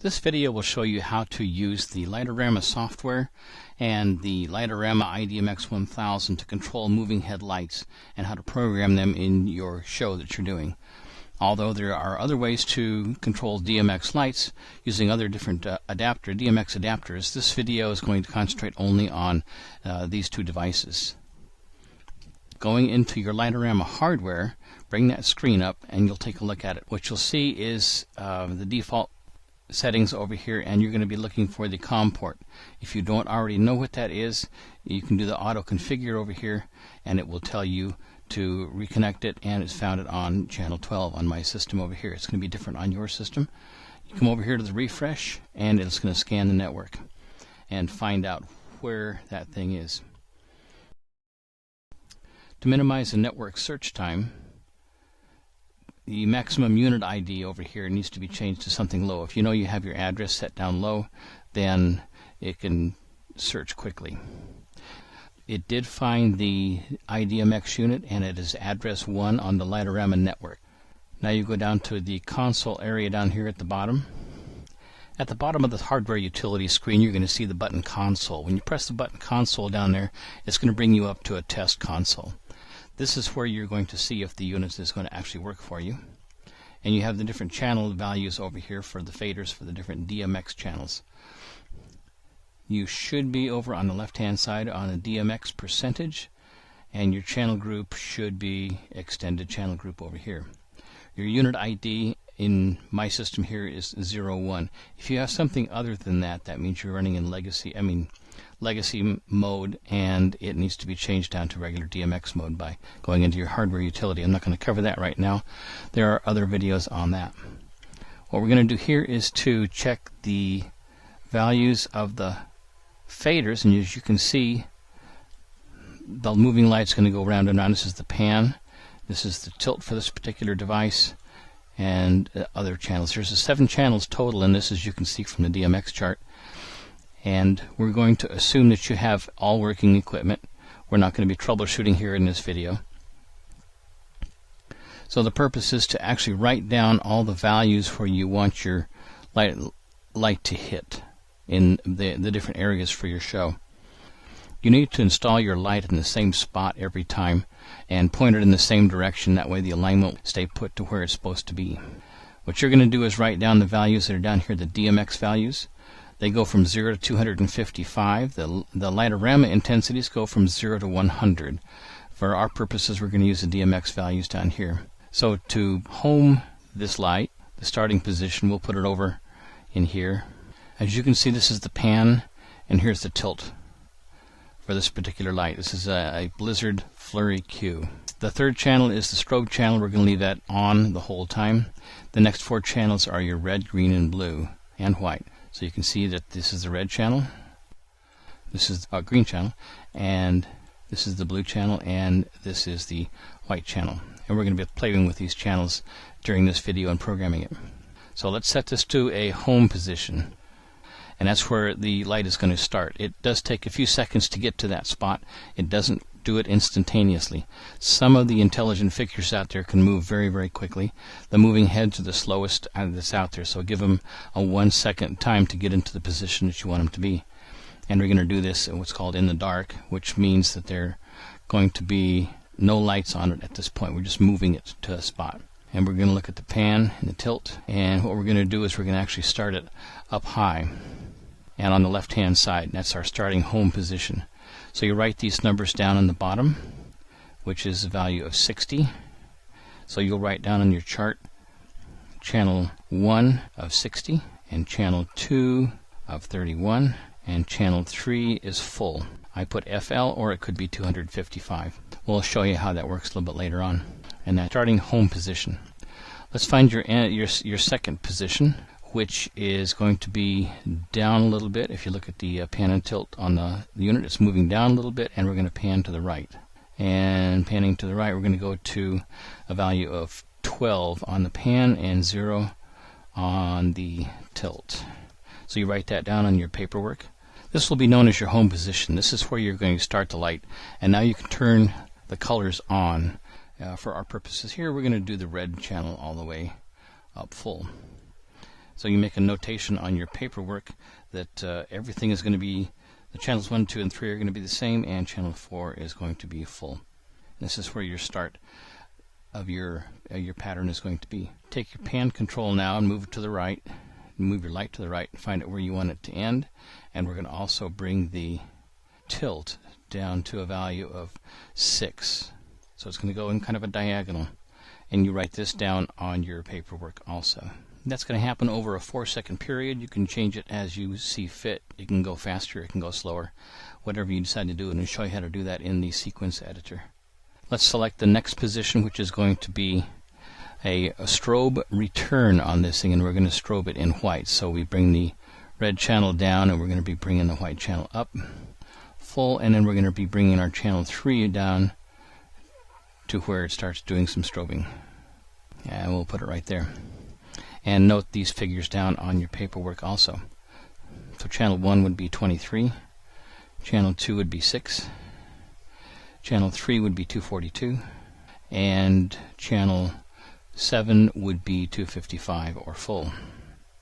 This video will show you how to use the Light-O-Rama software and the Light-O-Rama iDMX1000 to control moving headlights and how to program them in your show that you're doing. Although there are other ways to control DMX lights using other different DMX adapters, this video is going to concentrate only on these two devices. Going into your Light-O-Rama hardware, bring that screen up and you'll take a look at it. What you'll see is the default settings over here, and you're going to be looking for the COM port. If you don't already know what that is, you can do the auto configure over here and it will tell you to reconnect it, and it's found it on channel 12 on my system over here. It's going to be different on your system. You come over here to the refresh and it's going to scan the network and find out where that thing is. To minimize the network search time, the maximum unit ID over here needs to be changed to something low. If you know you have your address set down low, then it can search quickly. It did find the iDMX unit, and it is address 1 on the Light-O-Rama network. Now you go down to the console area down here at the bottom. At the bottom of the hardware utility screen, you're going to see the button console. When you press the button console down there, it's going to bring you up to a test console. This is where you're going to see if the unit is going to actually work for you. And you have the different channel values over here for the faders for the different DMX channels. You should be over on the left hand side on a DMX percentage, and your channel group should be extended channel group over here. Your unit ID in my system here is 01. If you have something other than that, that means you're running in legacy mode, and it needs to be changed down to regular DMX mode by going into your hardware utility. I'm not going to cover that right now. There are other videos on that. What we're going to do here is to check the values of the faders, and as you can see, the moving light's going to go round and round. This is the pan, this is the tilt for this particular device, and other channels. There's 7 channels total in this, as you can see from the DMX chart. And we're going to assume that you have all working equipment. We're not going to be troubleshooting here in this video. So the purpose is to actually write down all the values where you want your light to hit in the different areas for your show. You need to install your light in the same spot every time and point it in the same direction. That way the alignment will stay put to where it's supposed to be. What you're going to do is write down the values that are down here, the DMX values. They go from 0 to 255. The Light-O-Rama intensities go from 0 to 100. For our purposes, we're going to use the DMX values down here. So to home this light, the starting position, we'll put it over in here. As you can see, this is the pan, and here's the tilt for this particular light. This is a Blizzard flurry-q. The third channel is the strobe channel. We're going to leave that on the whole time. The next 4 channels are your red, green, and blue, and white. So you can see that this is the red channel, this is a green channel, and this is the blue channel, and this is the white channel. And we're going to be playing with these channels during this video and programming it. So let's set this to a home position. And that's where the light is going to start. It does take a few seconds to get to that spot. It doesn't do it instantaneously. Some of the intelligent figures out there can move very, very quickly. The moving heads are the slowest that's out there, so give them a 1 second time to get into the position that you want them to be. And we're going to do this in what's called in the dark, which means that there are going to be no lights on it at this point. We're just moving it to a spot. And we're going to look at the pan and the tilt, and what we're going to do is we're going to actually start it up high and on the left hand side. That's our starting home position. So you write these numbers down on the bottom, which is the value of 60. So you'll write down on your chart channel 1 of 60, and channel 2 of 31, and channel 3 is full. I put FL, or it could be 255. We'll show you how that works a little bit later on. And that starting home position. Let's find your second position, which is going to be down a little bit. If you look at the pan and tilt on the unit, it's moving down a little bit, and we're going to pan to the right. And panning to the right, we're going to go to a value of 12 on the pan and 0 on the tilt. So you write that down on your paperwork. This will be known as your home position. This is where you're going to start the light. And now you can turn the colors on. For our purposes here, we're going to do the red channel all the way up full. So you make a notation on your paperwork that everything is going to be, the channels 1, 2, and 3 are going to be the same, and channel 4 is going to be full. This is where your start of your pattern is going to be. Take your pan control now and move it to the right. Move your light to the right and find out where you want it to end. And we're going to also bring the tilt down to a value of 6. So it's going to go in kind of a diagonal. And you write this down on your paperwork also. That's going to happen over a 4-second period. You can change it as you see fit. It can go faster, it can go slower, whatever you decide to do, and I'll show you how to do that in the sequence editor. Let's select the next position, which is going to be a strobe return on this thing, and we're going to strobe it in white. So we bring the red channel down, and we're going to be bringing the white channel up full, and then we're going to be bringing our channel 3 down to where it starts doing some strobing. And we'll put it right there. And note these figures down on your paperwork also. So channel 1 would be 23, channel 2 would be 6, channel 3 would be 242, and channel 7 would be 255 or full.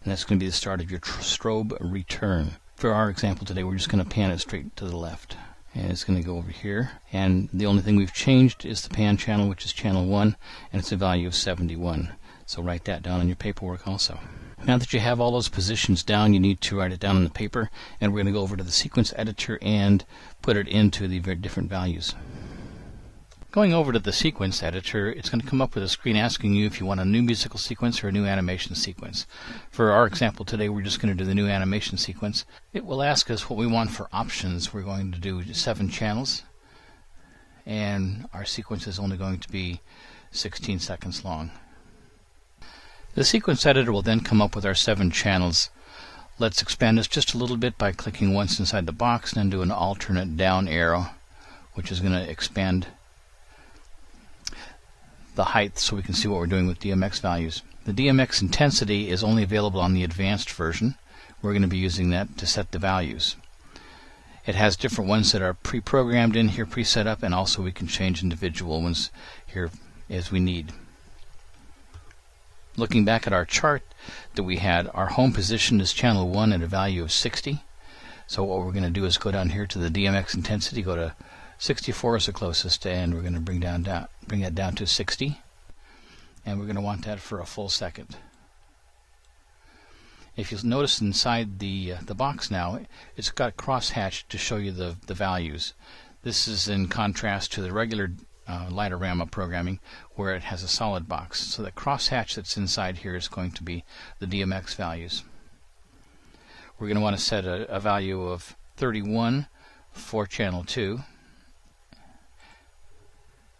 And that's going to be the start of your strobe return. For our example today, we're just going to pan it straight to the left. And it's going to go over here. And the only thing we've changed is the pan channel, which is channel 1, and it's a value of 71. So write that down on your paperwork also. Now that you have all those positions down, you need to write it down on the paper, and we're going to go over to the sequence editor and put it into the very different values. Going over to the sequence editor, it's going to come up with a screen asking you if you want a new musical sequence or a new animation sequence. For our example today, we're just going to do the new animation sequence. It will ask us what we want for options. We're going to do 7 channels, and our sequence is only going to be 16 seconds long. The sequence editor will then come up with our 7 channels. Let's expand this just a little bit by clicking once inside the box and then do an alternate down arrow, which is going to expand the height so we can see what we're doing with DMX values. The DMX intensity is only available on the advanced version. We're going to be using that to set the values. It has different ones that are pre-programmed in here, pre-set up, and also we can change individual ones here as we need. Looking back at our chart that we had, our home position is channel 1 at a value of 60. So what we're going to do is go down here to the DMX intensity, go to 64 is the closest, and we're going to bring that down to 60. And we're going to want that for a full second. If you'll notice inside the box now, it's got crosshatched to show you the values. This is in contrast to the regular Light-O-Rama programming, where it has a solid box. So the crosshatch that's inside here is going to be the DMX values. We're going to want to set a value of 31 for channel 2,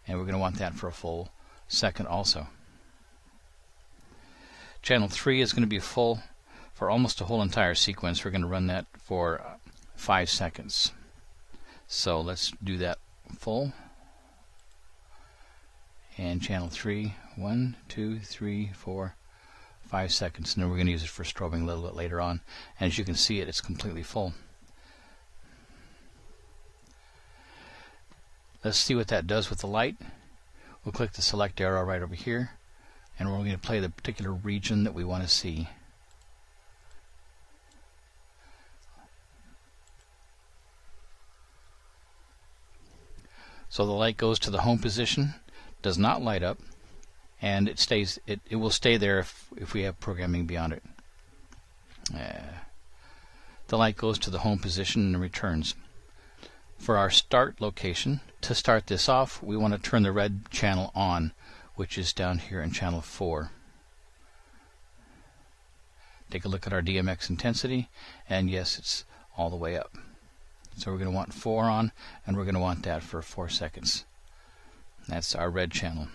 and we're going to want that for a full second also. Channel 3 is going to be full for almost a whole entire sequence. We're going to run that for 5 seconds. So let's do that full. And channel 3, 1, 2, 3, 4, 5 seconds. And then we're going to use it for strobing a little bit later on. And as you can see, it's completely full. Let's see what that does with the light. We'll click the select arrow right over here, and we're going to play the particular region that we want to see. So the light goes to the home position, does not light up, and it will stay there if we have programming beyond it. The light goes to the home position and returns. For our start location, to start this off, we want to turn the red channel on, which is down here in channel 4. Take a look at our DMX intensity, and yes, it's all the way up. So we're going to want 4 on, and we're going to want that for 4 seconds. That's our red channel.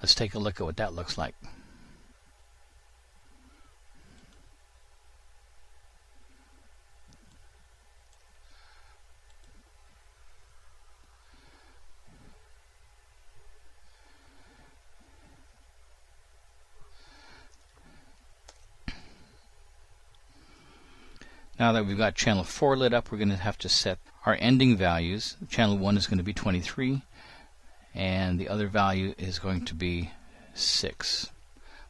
Let's take a look at what that looks like. Now that we've got channel 4 lit up, we're going to have to set our ending values. Channel 1 is going to be 23, and the other value is going to be 6.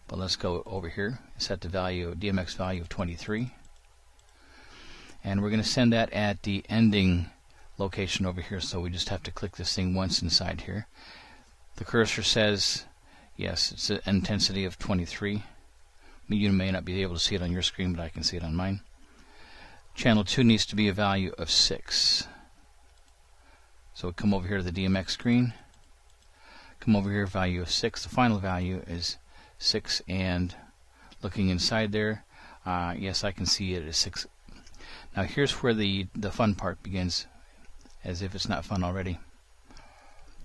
But let's go over here, set the value, DMX value of 23. And we're going to send that at the ending location over here, so we just have to click this thing once inside here. The cursor says, yes, it's an intensity of 23. You may not be able to see it on your screen, but I can see it on mine. Channel 2 needs to be a value of 6. So we'll come over here to the DMX screen. Come over here, value of 6. The final value is 6, and looking inside there, yes, I can see it as 6. Now here's where the fun part begins, as if it's not fun already.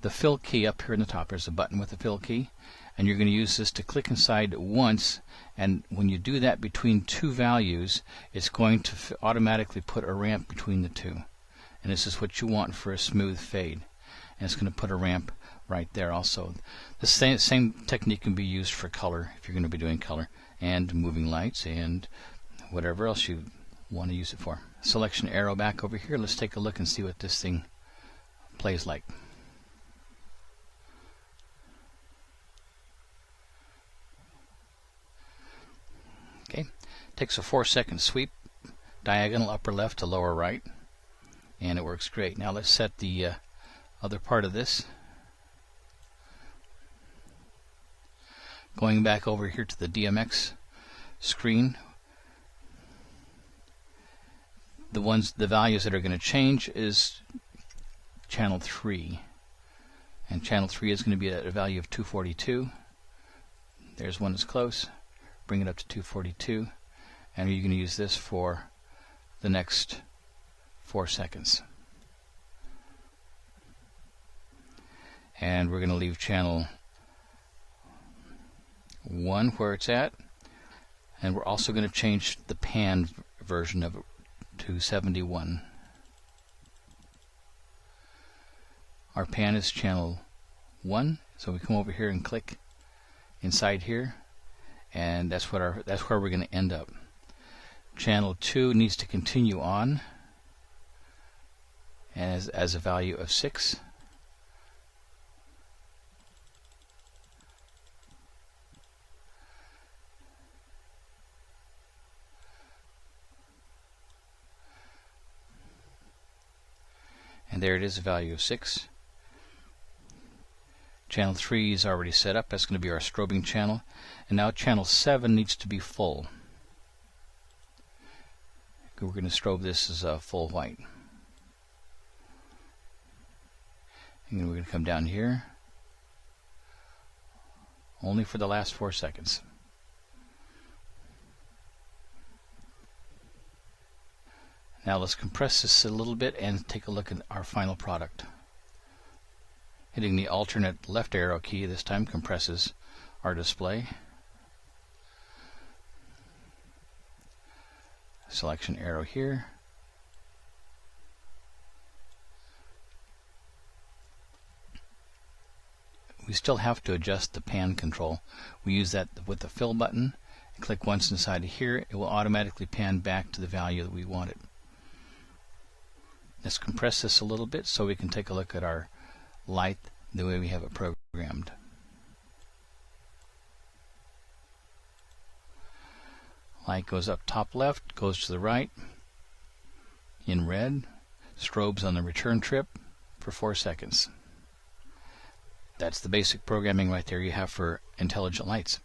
The fill key up here in the top, there's a button with the fill key, and you're going to use this to click inside once, and when you do that between two values, it's going to automatically put a ramp between the two. And this is what you want for a smooth fade. And it's going to put a ramp right there also. The same technique can be used for color, if you're going to be doing color, and moving lights, and whatever else you want to use it for. Selection arrow back over here. Let's take a look and see what this thing plays like. Okay, takes a 4-second sweep, diagonal upper left to lower right, and it works great. Now let's set the other part of this. Going back over here to the DMX screen, the values that are going to change is channel 3, and channel 3 is going to be at a value of 242. There's one that's close. Bring it up to 242, and you're going to use this for the next 4 seconds. And we're going to leave channel 1 where it's at, and we're also going to change the pan version of it to 71. Our pan is channel 1, so we come over here and click inside here, and that's where we're going to end up. Channel 2 needs to continue on as a value of 6. And there it is, a value of 6. Channel 3 is already set up. That's going to be our strobing channel. And now channel 7 needs to be full. We're going to strobe this as a full white. And then we're going to come down here, only for the last 4 seconds. Now let's compress this a little bit and take a look at our final product. Hitting the alternate left arrow key this time compresses our display. Selection arrow here. We still have to adjust the pan control. We use that with the fill button. Click once inside of here, it will automatically pan back to the value that we want it. Let's compress this a little bit so we can take a look at our light the way we have it programmed. Light goes up top left, goes to the right in red, strobes on the return trip for 4 seconds. That's the basic programming right there you have for intelligent lights.